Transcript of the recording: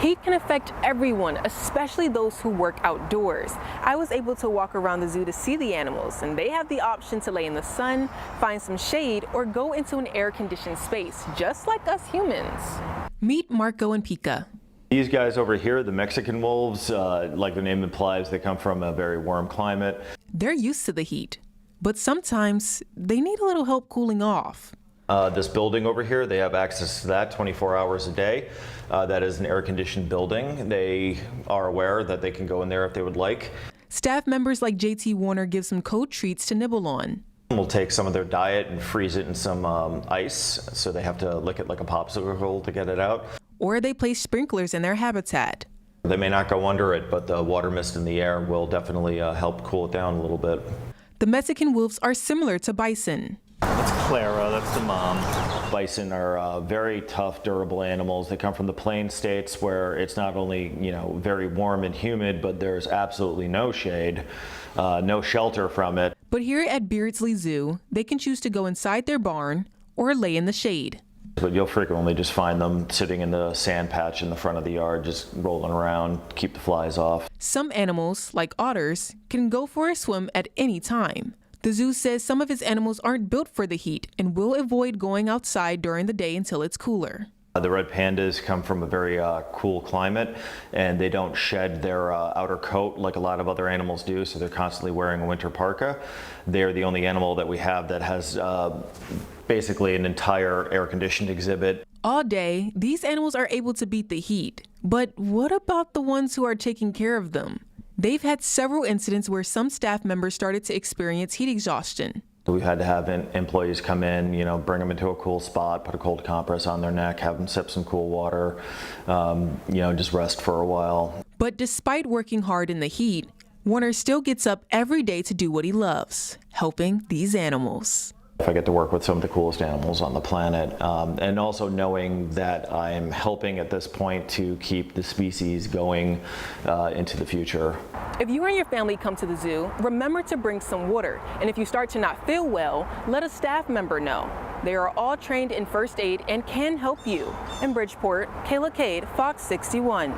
Heat can affect everyone, especially those who work outdoors. I was able to walk around the zoo to see the animals, and they have the option to lay in the sun, find some shade, or go into an air-conditioned space, just like us humans. Meet Marco and Pika. These guys over here, the Mexican wolves, like the name implies, they come from a very warm climate. They're used to the heat, but sometimes they need a little help cooling off. This building over here, they have access to that 24 hours a day. That is an air-conditioned building. They are aware that they can go in there if they would like. Staff members like JT Warner give some cold treats to nibble on. We'll take some of their diet and freeze it in some ice, so they have to lick it like a popsicle to get it out. Or they place sprinklers in their habitat. They may not go under it, but the water mist in the air will definitely help cool it down a little bit. The Mexican wolves are similar to bison. That's Clara, that's the mom. Bison are very tough, durable animals. They come from the plain states where it's not only, very warm and humid, but there's absolutely no shade, no shelter from it. But here at Beardsley Zoo, they can choose to go inside their barn or lay in the shade. But you'll frequently just find them sitting in the sand patch in the front of the yard, just rolling around, keep the flies off. Some animals, like otters, can go for a swim at any time. The zoo says some of its animals aren't built for the heat and will avoid going outside during the day until it's cooler. The red pandas come from a very cool climate, and they don't shed their outer coat like a lot of other animals do, so they're constantly wearing a winter parka. They're the only animal that we have that has basically an entire air-conditioned exhibit. All day, these animals are able to beat the heat. But what about the ones who are taking care of them? They've had several incidents where some staff members started to experience heat exhaustion. We've had to have employees come in, bring them into a cool spot, put a cold compress on their neck, have them sip some cool water, just rest for a while. But despite working hard in the heat, Warner still gets up every day to do what he loves, helping these animals. I get to work with some of the coolest animals on the planet, and also knowing that I'm helping at this point to keep the species going into the future. If you and your family come to the zoo, remember to bring some water. And if you start to not feel well, let a staff member know. They are all trained in first aid and can help you. In Bridgeport, Kayla Cade, Fox 61.